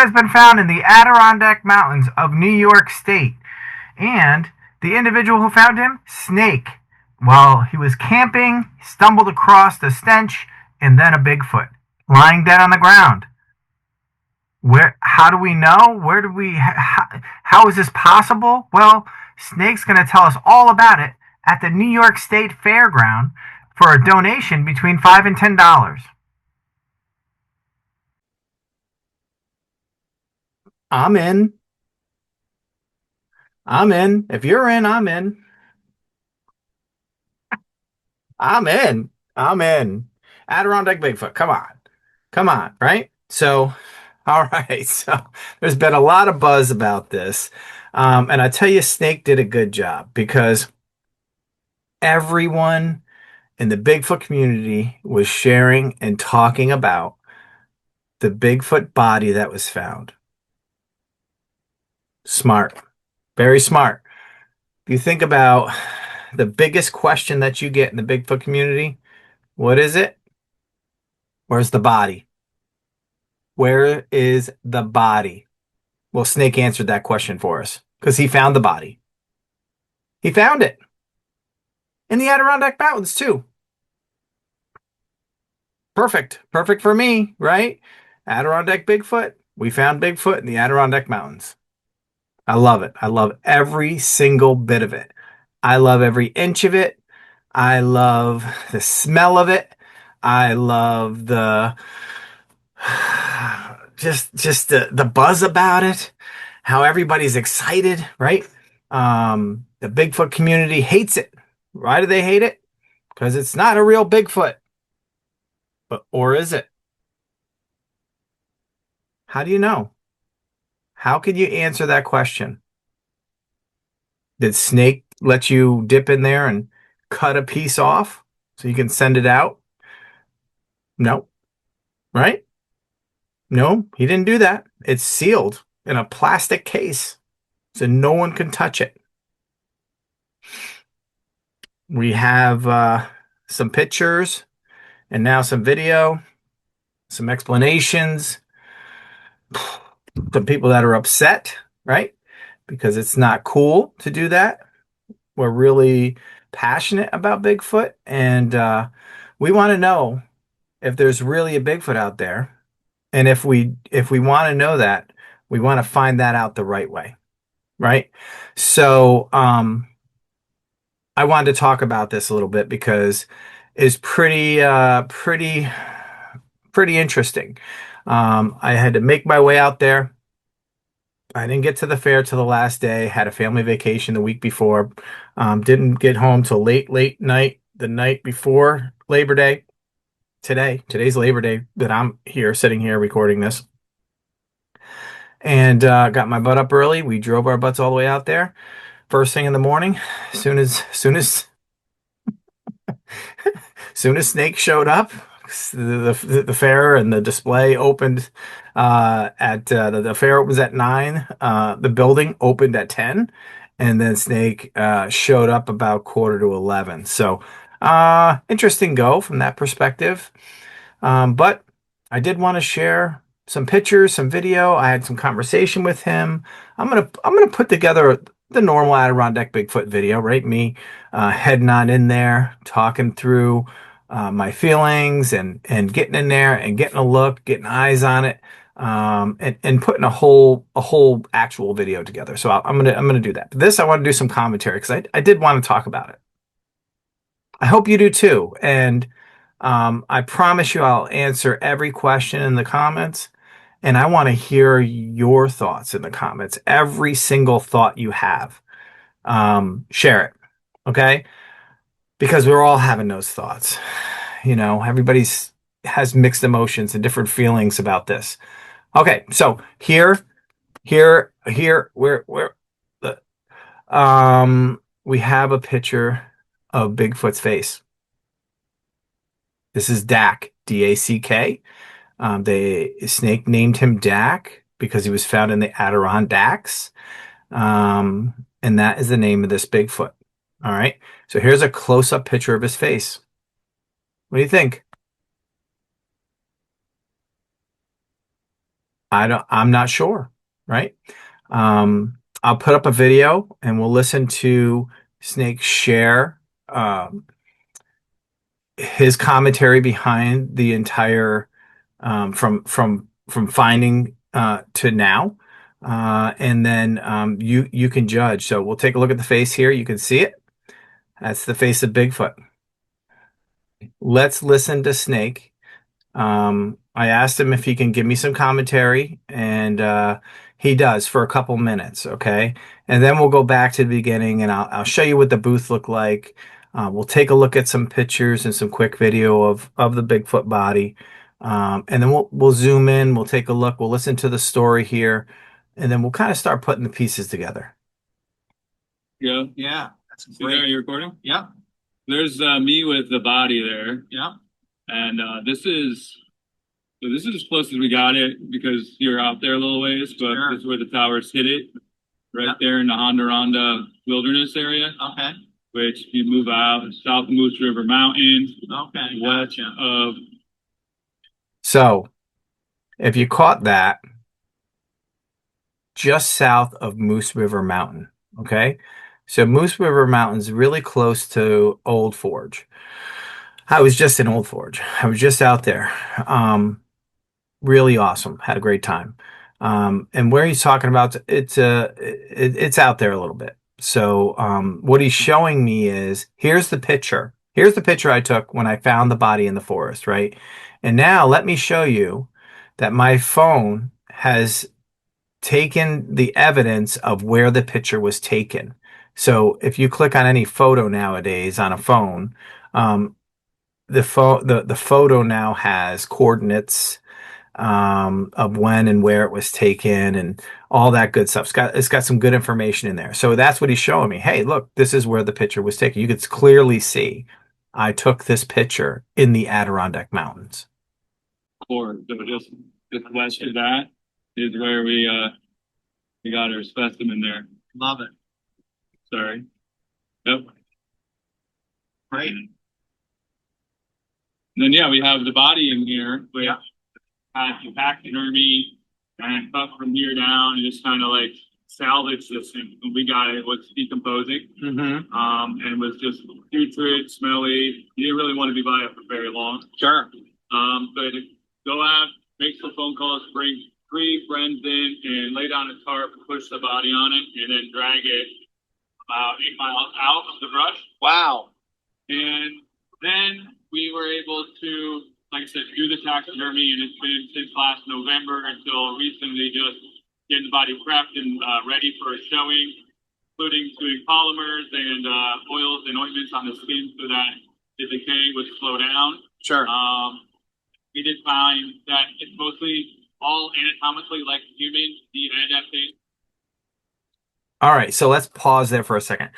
Bigfoot has been found in the Adirondack Mountains of New York State. And the individual who found him, Snake. While he was camping, he stumbled across the stench and then a Bigfoot lying dead on the ground. Where? How do we know? Where do we? How is this possible? Well, Snake's going to tell us all about it at the New York State Fairground for a donation between $5 and $10. I'm in. I'm in. If you're in, I'm in. I'm in. I'm in. Adirondack Bigfoot. Come on. Come on, right? So, all right. So there's been a lot of buzz about this. And I tell you, Snake did a good job because everyone in the Bigfoot community was sharing and talking about the Bigfoot body that was found. Smart. Very smart. If you think about the biggest question that you get in the Bigfoot community, what is it? Where's the body? Where is the body? Well, Snake answered that question for us because he found the body. He found it in the Adirondack Mountains, too. Perfect. Perfect for me, right? Adirondack Bigfoot. We found Bigfoot in the Adirondack Mountains. I love it. I love every single bit of it. I love every inch of it. I love the smell of it. I love the just the buzz about it, how everybody's excited, right? The Bigfoot community hates it. Why do they hate it? Because it's not a real Bigfoot. But or is it? How do you know? How could you answer that question? Did Snake let you dip in there and cut a piece off so you can send it out? No, right? No, he didn't do that. It's sealed in a plastic case so no one can touch it. We have some pictures and now some video, some explanations, some people that are upset, right? Because it's not cool to do that. We're really passionate about Bigfoot, and we want to know if there's really a Bigfoot out there. And if we want to know that, we want to find that out the right way, right? So I wanted to talk about this a little bit because it's pretty interesting. I had to make my way out there. I didn't get to the fair till the last day. Had a family vacation the week before. Didn't get home till late night the night before Labor Day. Today's Labor Day that I'm here sitting here recording this, and got my butt up early. We drove our butts all the way out there first thing in the morning. Soon as Snake showed up, the fair and the display opened at the fair opens at 9. The building opened at 10, and then Snake showed up about quarter to 11. So interesting go from that perspective. But I did want to share some pictures, some video. I had some conversation with him. I'm gonna put together the normal Adirondack Bigfoot video, right? Me heading on in there, talking through my feelings and getting in there and getting a look, getting eyes on it, and putting a whole actual video together. So I'm gonna do that. But this I want to do some commentary because I did want to talk about it. I hope you do too. And I promise you I'll answer every question in the comments. And I want to hear your thoughts in the comments. Every single thought you have. Share it. Okay? Because we're all having those thoughts. You know, everybody's has mixed emotions and different feelings about this. Okay, so where we have a picture of Bigfoot's face. This is Dak, D-A-C-K. The Snake named him Dak because he was found in the Adirondacks. And that is the name of this Bigfoot. All right. So here's a close-up picture of his face. What do you think? I'm not sure, right? I'll put up a video and we'll listen to Snake share his commentary behind the entire from finding to now. And then you can judge. So we'll take a look at the face here. You can see it. That's the face of Bigfoot. Let's listen to Snake. I asked him if he can give me some commentary, and he does for a couple minutes, okay? And then we'll go back to the beginning, and I'll show you what the booth looked like. We'll take a look at some pictures and some quick video of the Bigfoot body, and then we'll zoom in. We'll take a look. We'll listen to the story here, and then we'll kind of start putting the pieces together. Yeah. Yeah, that's So great. there, you're recording? Yeah, There's me with the body there. yeah. And this is as close as we got it because you're out there a little ways, but Sure. this is where the towers hit it, right Yep. there in the Adirondack wilderness area, Okay. which you move out south of Moose River Mountains, Okay. west Gotcha. of So, if you caught that, just south of Moose River Mountain, okay? So Moose River Mountain's really close to Old Forge. I was just in Old Forge. I was just out there. Really awesome. Had a great time. And where he's talking about, it's out there a little bit. So what he's showing me is here's the picture. Here's the picture I took when I found the body in the forest, right? And now let me show you that my phone has taken the evidence of where the picture was taken. So if you click on any photo nowadays on a phone, um, the photo now has coordinates of when and where it was taken and all that good stuff. It's got some good information in there. So that's what he's showing me. Hey, look, this is where the picture was taken. You could clearly see I took this picture in the Adirondack Mountains. Core. So just west of that is where we got our specimen there. Love it. Sorry. Yep. Great. And then yeah, we have the body in here, which Yeah. had some taxidermy and cut from here down and just kind of like salvage this thing. When we got it, it was decomposing. Mm-hmm. And it was just putrid, smelly. You didn't really want to be by it for very long. Sure. But go out, make some phone calls, bring 3 friends in and lay down a tarp, push the body on it, and then drag it about 8 miles out of the brush. Wow. And then we were able to, like I said, do the taxidermy, and it's been since last November until recently just getting the body prepped and ready for a showing, including doing polymers and oils and ointments on the skin so that the decay would slow down. Sure. We did find that it's mostly all anatomically like human, the adaptation. All right, so let's pause there for a second.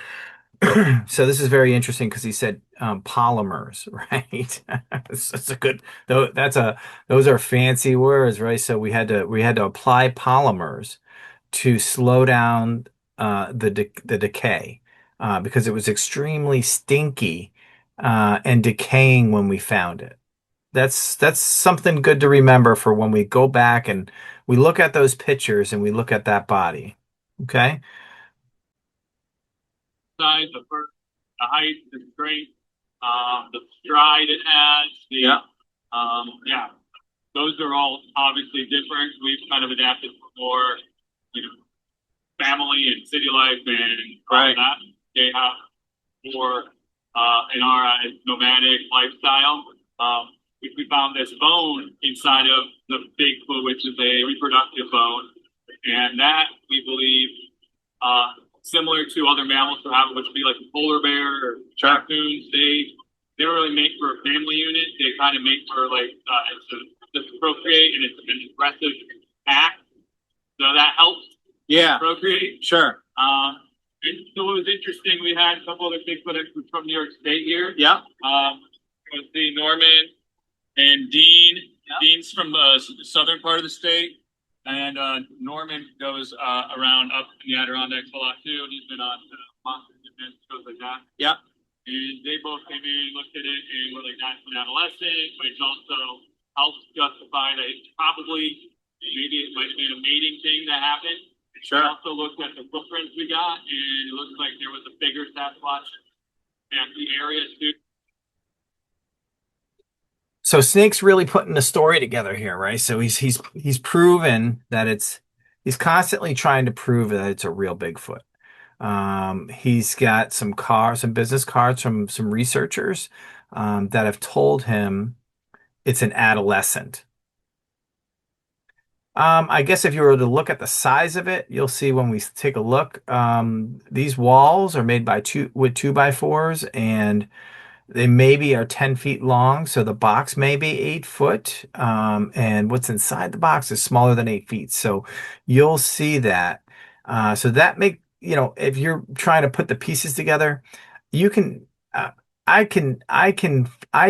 So this is very interesting because he said polymers, right? That's a good though. Those are fancy words, right? So we had to apply polymers to slow down the decay because it was extremely stinky and decaying when we found it. That's something good to remember for when we go back and we look at those pictures and we look at that body. Okay. Size, the first, the height, the strength, the stride it has. Yeah, those are all obviously different. We've kind of adapted for more, family and city life and all of that. They have more in our nomadic lifestyle. We found this bone inside of the Bigfoot, which is a reproductive bone, and that we believe, similar to other mammals who have, which would be like a polar bear or raccoons, they don't really make for a family unit. They kind of make for like to procreate, and it's an aggressive act, so that helps. Yeah. Procreate. Sure. And so it was interesting. We had a couple other Bigfoot experts from New York State here. Yeah. Was the Norman and Dean. Yeah. Dean's from the southern part of the state, and Norman goes around up in the Adirondacks a lot too. He's been on monsters and shows like that. Yeah. And they both came in, looked at it, and were like, "That's an adolescent," which also helps justify that it's probably maybe it might have been a mating thing that happened. Sure. We also looked at the footprints we got, and it looks like there was a bigger Sasquatch at the area too. So Snake's really putting the story together here, right? So he's proven that he's constantly trying to prove that it's a real Bigfoot. He's got some business cards from some researchers that have told him it's an adolescent. I guess if you were to look at the size of it, you'll see when we take a look. These walls are made by two by fours, and they maybe are 10 feet long, so the box may be 8 foot. And what's inside the box is smaller than 8 feet. So you'll see that. So that if you're trying to put the pieces together, you can, I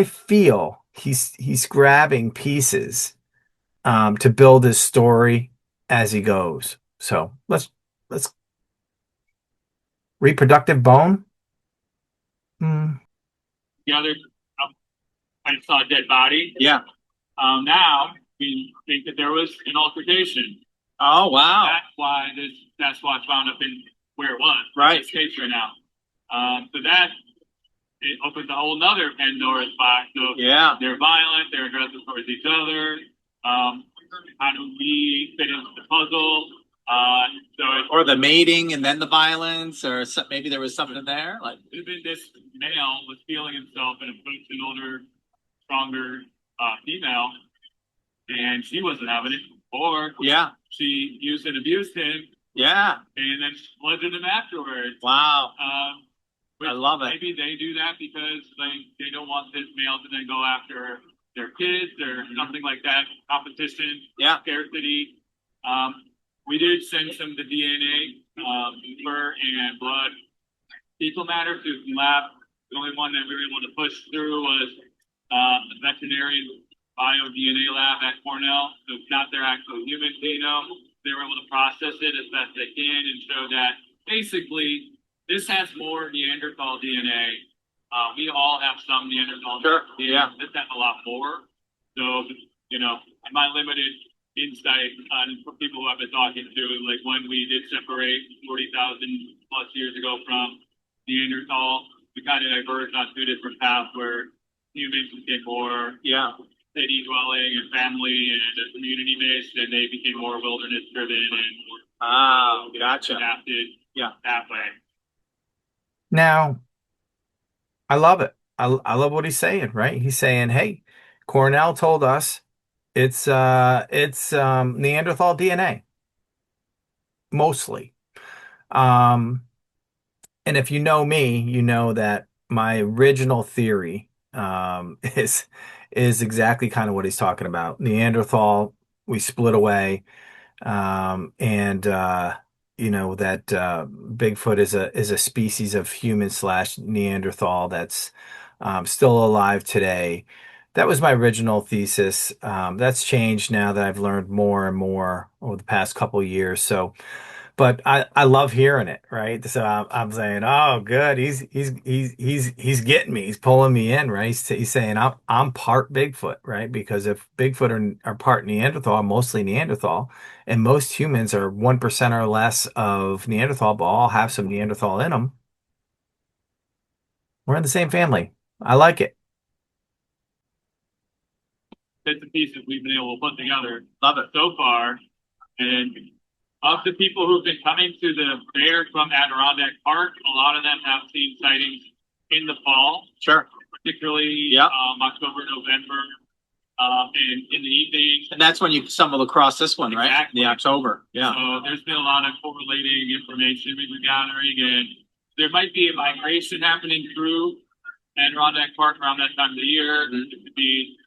feel he's grabbing pieces, to build his story as he goes. So let's reproductive bone. Hmm. The other, I saw a dead body. Yeah. Now we think that there was an altercation. Oh, wow. That's why this Sasquatch wound up in where it was. Right. It's case right now. So that it opens a whole nother Pandora's box. So Yeah. they're violent, they're aggressive towards each other. How do we fit into the puzzle? Or the mating and then the violence, or maybe there was something there. Like, even this male was feeling himself and approached an older, stronger female, and she wasn't having it. Or yeah, she used and abused him, yeah, and then bludgeoned him afterwards. Wow. I love it. Maybe they do that because they don't want this male to then go after their kids or something like that. Competition, Yeah. scarcity. We did send some the DNA, fur and blood, fecal matter to the lab. The only one that we were able to push through was the veterinarian bio DNA lab at Cornell. So it's not their actual human genome. They were able to process it as best they can and show that basically this has more Neanderthal DNA. We all have some Neanderthal Sure. DNA. Yeah. This has a lot more. So, my limited insight on for people who I've been talking to, like when we did separate 40,000 plus years ago from Neanderthal, we kind of diverged on two different paths where humans became more city dwelling and family and community based, and they became more wilderness driven and gotcha. adapted that way. Now, I love it. I love what he's saying, right? He's saying, "Hey, Cornell told us it's Neanderthal DNA mostly." Um, and if you know me, you know that my original theory is exactly kind of what he's talking about. Neanderthal, we split away, and that Bigfoot is a species of human slash Neanderthal that's still alive today. That was my original thesis. That's changed now that I've learned more and more over the past couple of years. So, but I love hearing it, right? So I'm saying, oh, good. He's getting me. He's pulling me in, right? He's saying I'm part Bigfoot, right? Because if Bigfoot are part Neanderthal, mostly Neanderthal, and most humans are 1% or less of Neanderthal, but all have some Neanderthal in them, we're in the same family. I like it. Bits and pieces we've been able to put together. Love it. So far. And of the people who've been coming to the fair from Adirondack Park, a lot of them have seen sightings in the fall. Sure. Particularly October, November, and in the evenings. And that's when you stumbled across this one, right? Exactly. The October. Yeah. So there's been a lot of correlating information we've been gathering, and there might be a migration happening through Adirondack Park around that time of the year. Mm-hmm. It could be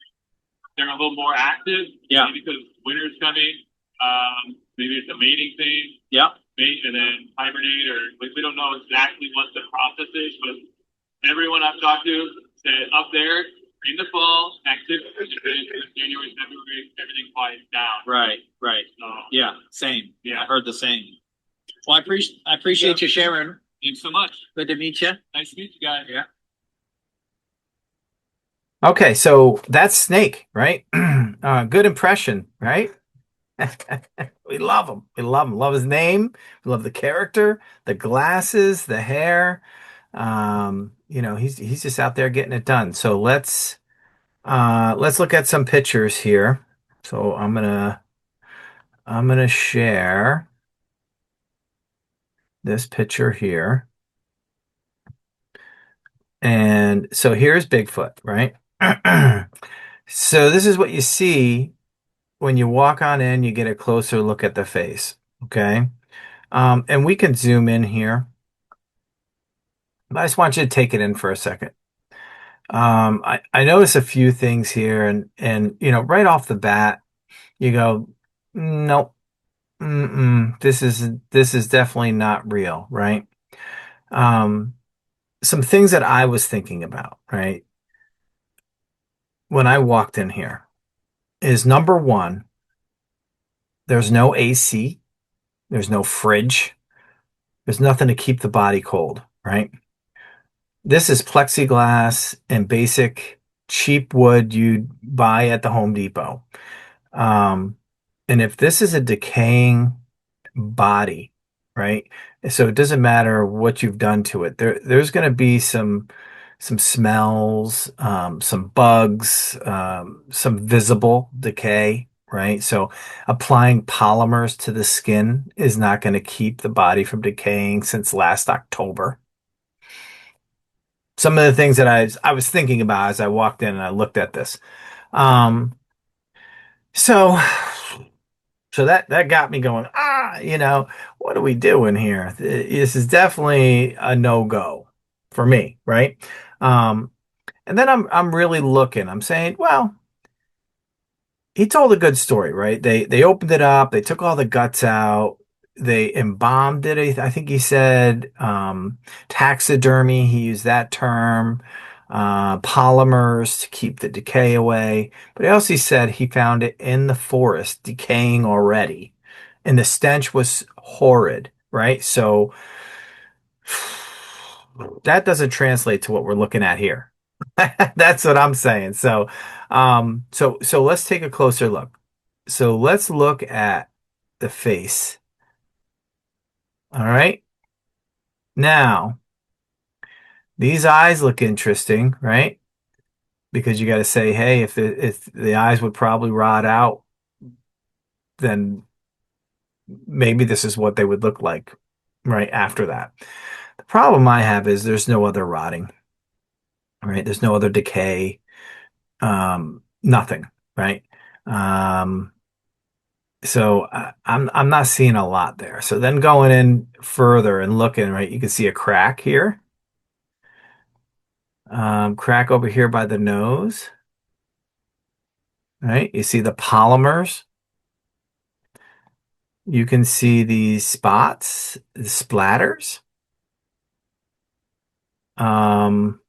they're a little more active. Yeah. Maybe because winter's coming. Maybe it's a mating thing. Yeah. Mate and then hibernate, or we don't know exactly what the process is, but everyone I've talked to said up there in the fall, activity, January, February, everything quiets down. Right. Right. So, Yeah. Same. Yeah. I heard the same. Well, I appreciate you sharing. Thanks so much. Good to meet you. Nice to meet you guys. Yeah. Okay, so that's Snake, right? Good impression, right? We love him. We love him. Love his name. We love the character, the glasses, the hair. He's just out there getting it done. So let's look at some pictures here. So I'm gonna share this picture here. And so here's Bigfoot, right? So this is what you see when you walk on in, you get a closer look at the face. Okay. And we can zoom in here, but I just want you to take it in for a second. I notice a few things here and right off the bat, you go, nope, this is definitely not real, right? Um, some things that I was thinking about, right, when I walked in here is number one, there's no AC, there's no fridge, there's nothing to keep the body cold, right? This is plexiglass and basic cheap wood you'd buy at the Home Depot. Um, and if this is a decaying body, right? So it doesn't matter what you've done to it. There's going to be some smells, some bugs, some visible decay, right? So applying polymers to the skin is not going to keep the body from decaying since last October. Some of the things that I was thinking about as I walked in and I looked at this. Um, so so that got me going, what are we doing here? This is definitely a no-go for me, right? Um, and then I'm really looking. I'm saying, well, he told a good story, right? They opened it up, they took all the guts out, they embalmed it. I think he said taxidermy. He used that term. Polymers to keep the decay away. But he also said he found it in the forest, decaying already, and the stench was horrid, right? So that doesn't translate to what we're looking at here. That's what I'm saying. So let's take a closer look. So let's look at the face. All right. Now, these eyes look interesting, right? Because you got to say, hey, if the eyes would probably rot out, then maybe this is what they would look like right after that. The problem I have is there's no other rotting, right? There's no other decay, nothing, right? Um, So I'm not seeing a lot there. So then going in further and looking, right, you can see a crack here. Crack over here by the nose, right? You see the polymers. You can see these spots, the splatters. Um,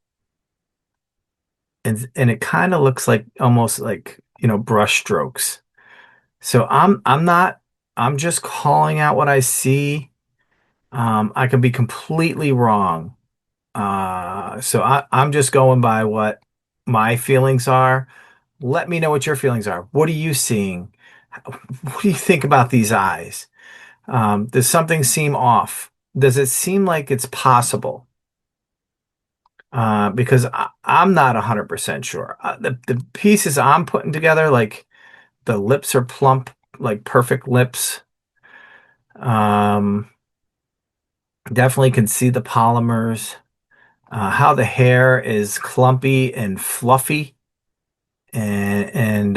and it kind of looks like almost like, brush strokes. So I'm just calling out what I see. I could be completely wrong. So I'm just going by what my feelings are. Let me know what your feelings are. What are you seeing? What do you think about these eyes? Does something seem off? Does it seem like it's possible? Because I'm not 100% sure. The pieces I'm putting together, like the lips are plump, like perfect lips. Um, Definitely can see the polymers. How the hair is clumpy and fluffy, and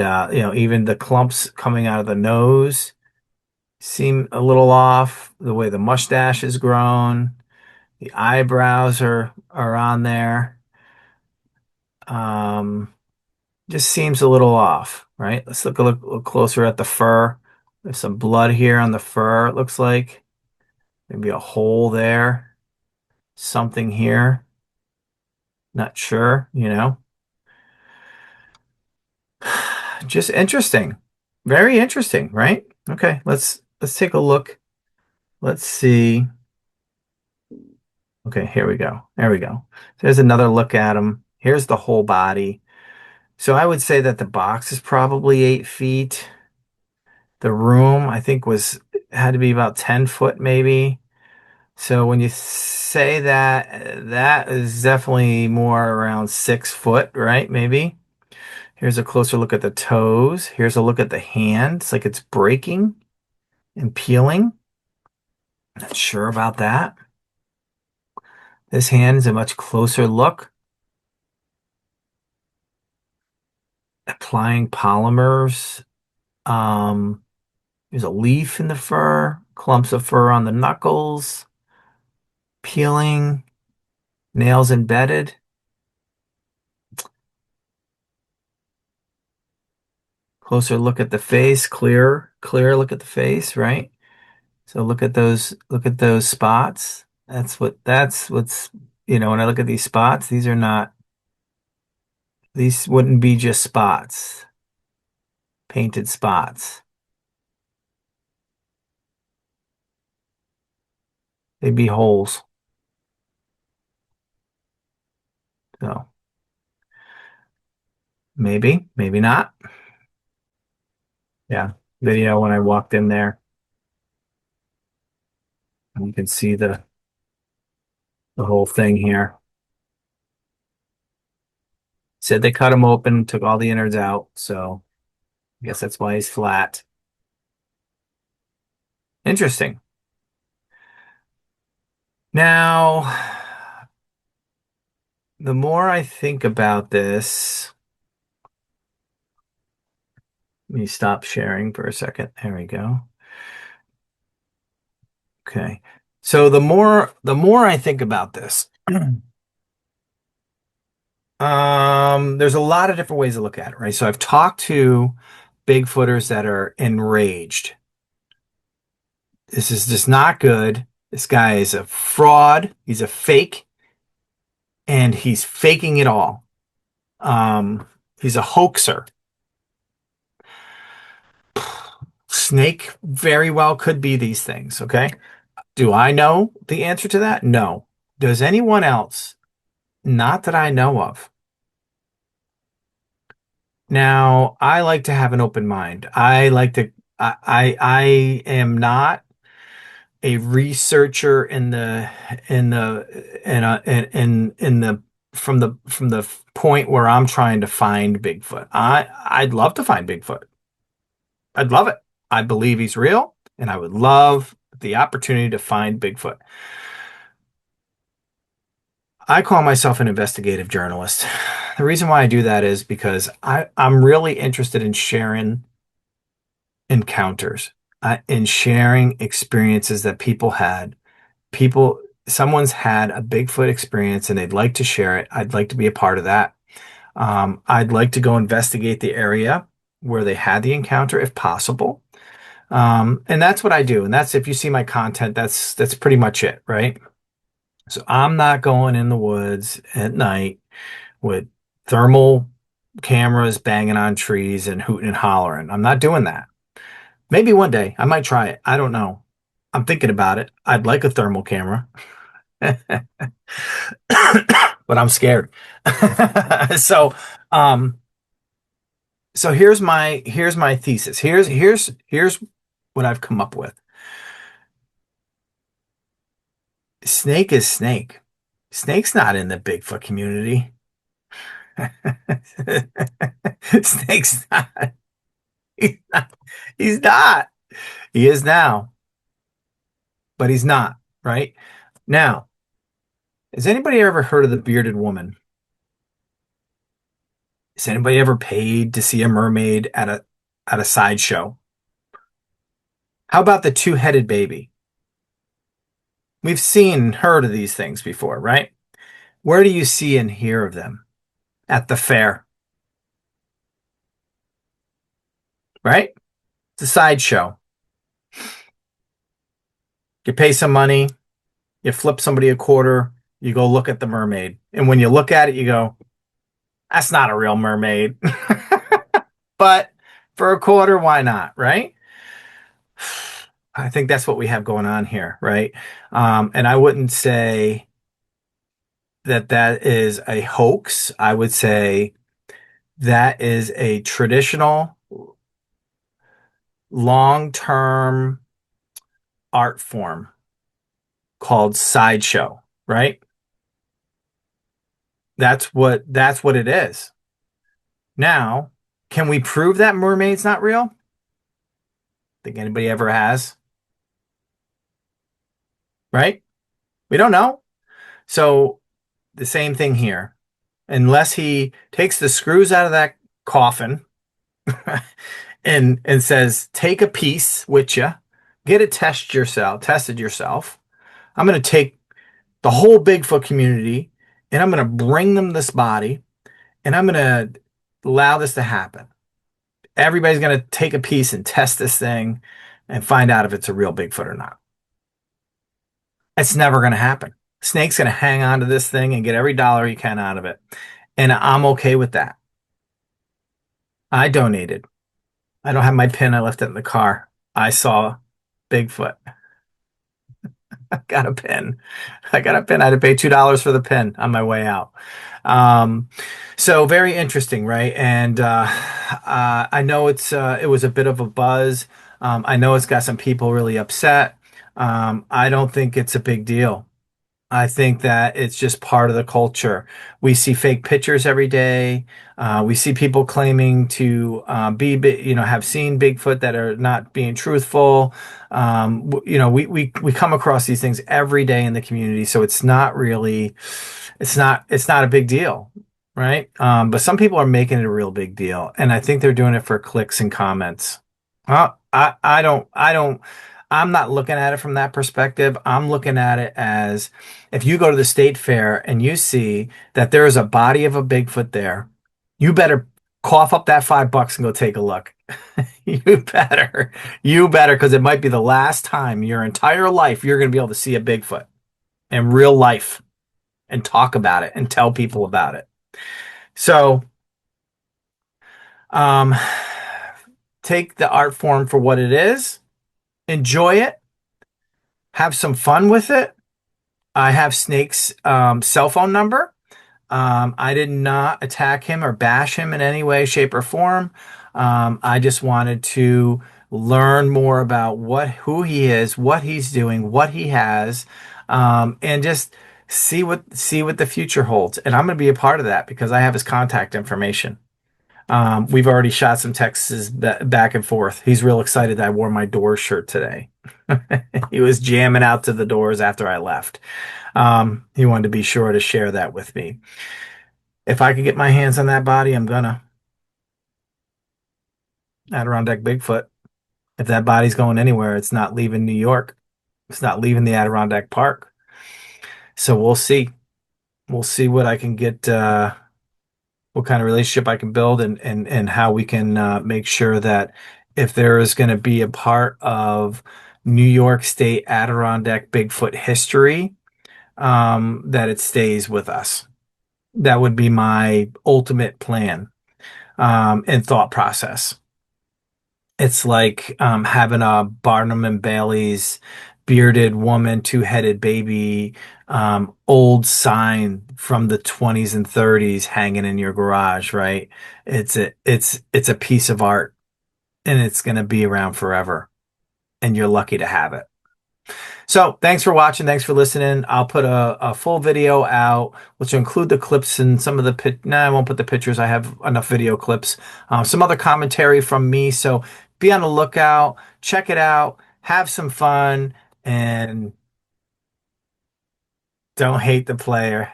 even the clumps coming out of the nose seem a little off. The way the mustache is grown, the eyebrows are on there. Um, just seems a little off, right? Let's look closer at the fur. There's some blood here on the fur, it looks like. Maybe a hole there. Something here. Not sure. Just interesting. Very interesting, right? Okay, let's take a look. Let's see. Okay, here we go. There we go. There's another look at him. Here's the whole body. So I would say that the box is probably 8 feet. The room, I think, was had to be about 10 foot maybe. So when you say that, that is definitely more around 6 foot, right? Maybe. Here's a closer look at the toes. Here's a look at the hand. It's like it's breaking and peeling. Not sure about that. This hand is a much closer look. Applying polymers. Um, there's a leaf in the fur, clumps of fur on the knuckles, peeling, nails embedded. Closer look at the face, clear look at the face, right? So look at those spots. That's what's, when I look at these spots, these wouldn't be just spots, painted spots. They'd be holes. So maybe not. Yeah. Video when I walked in there, you can see the whole thing here. Said they cut him open, took all the innards out, so I guess that's why he's flat. Interesting. Now, the more I think about this, let me stop sharing for a second. There we go. Okay. So the more I think about this, there's a lot of different ways to look at it, right? So I've talked to Bigfooters that are enraged. This is just not good. This guy is a fraud. He's a fake, and he's faking it all. He's a hoaxer. Snake very well could be these things, okay? Do I know the answer to that? No. Does anyone else? Not that I know of. Now, I like to have an open mind. I am not a researcher in the from the point where I'm trying to find Bigfoot. I'd love to find Bigfoot. I'd love it. I believe he's real, and I would love the opportunity to find Bigfoot. I call myself an investigative journalist. The reason why I do that is because I'm really interested in sharing encounters, in sharing experiences that people had. Someone's had a Bigfoot experience and they'd like to share it. I'd like to be a part of that. I'd like to go investigate the area where they had the encounter if possible. And that's what I do. And that's, if you see my content, that's pretty much it, right? So I'm not going in the woods at night with thermal cameras banging on trees and hooting and hollering. I'm not doing that. Maybe one day I might try it. I don't know. I'm thinking about it. I'd like a thermal camera, but I'm scared. So, um, so here's my thesis. Here's what I've come up with. Snake is snake. Snake's not in the Bigfoot community. Snake's not. He's not. He's not. He is now, but he's not, right? Now, has anybody ever heard of the bearded woman? Has anybody ever paid to see a mermaid at a sideshow? How about the two-headed baby? We've seen and heard of these things before, right? Where do you see and hear of them? At the fair, right? It's a sideshow. You pay some money, you flip somebody a quarter, you go look at the mermaid. And when you look at it, you go, that's not a real mermaid. But for a quarter, why not, right? I think that's what we have going on here, right? And I wouldn't say that that is a hoax. I would say that is a traditional long-term art form called sideshow, right? That's what it is. Now, can we prove that mermaid's not real? Think anybody ever has, right? We don't know. So the same thing here. Unless he takes the screws out of that coffin and says, take a piece with you, get it tested yourself. I'm going to take the whole Bigfoot community and I'm going to bring them this body and I'm going to allow this to happen. Everybody's going to take a piece and test this thing and find out if it's a real Bigfoot or not. It's never going to happen. Snake's going to hang on to this thing and get every dollar he can out of it. And I'm okay with that. I donated. I don't have my pin. I left it in the car. I saw Bigfoot. I got a pin. I got a pin. I had to pay $2 for the pin on my way out. Um, so very interesting, right? And I know it was a bit of a buzz. I know it's got some people really upset. I don't think it's a big deal. I think that it's just part of the culture. We see fake pictures every day. We see people claiming to have seen Bigfoot that are not being truthful. We come across these things every day in the community, so it's not a big deal, right? But some people are making it a real big deal, and I think they're doing it for clicks and comments. I'm not looking at it from that perspective. I'm looking at it as if you go to the state fair and you see that there is a body of a Bigfoot there, you better cough up that $5 and go take a look. You better, because it might be the last time in your entire life you're going to be able to see a Bigfoot in real life and talk about it and tell people about it. So, um, take the art form for what it is, enjoy it, have some fun with it. I have Snake's cell phone number. I did not attack him or bash him in any way, shape, or form. I just wanted to learn more about who he is, what he's doing, what he has, and just see what the future holds. And I'm going to be a part of that because I have his contact information. We've already shot some texts back and forth. He's real excited that I wore my Doors shirt today. He was jamming out to the Doors after I left. He wanted to be sure to share that with me. If I could get my hands on that body, I'm gonna. Adirondack Bigfoot. If that body's going anywhere, it's not leaving New York. It's not leaving the Adirondack Park. So we'll see. We'll see what I can get, what kind of relationship I can build and how we can make sure that if there is going to be a part of New York State Adirondack Bigfoot history, that it stays with us. That would be my ultimate plan and thought process. It's like having a Barnum and Bailey's bearded woman, two-headed baby, old sign from the 20s and 30s hanging in your garage, right? It's a piece of art and it's going to be around forever. And you're lucky to have it. So thanks for watching. Thanks for listening. I'll put a full video out, which will include the clips and some of the I won't put the pictures. I have enough video clips. Some other commentary from me. So be on the lookout. Check it out. Have some fun. And don't hate the player.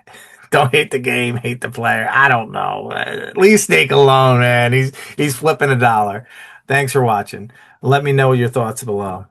Don't hate the game. Hate the player. I don't know. Leave Snake alone, man. He's flipping a dollar. Thanks for watching. Let me know your thoughts below.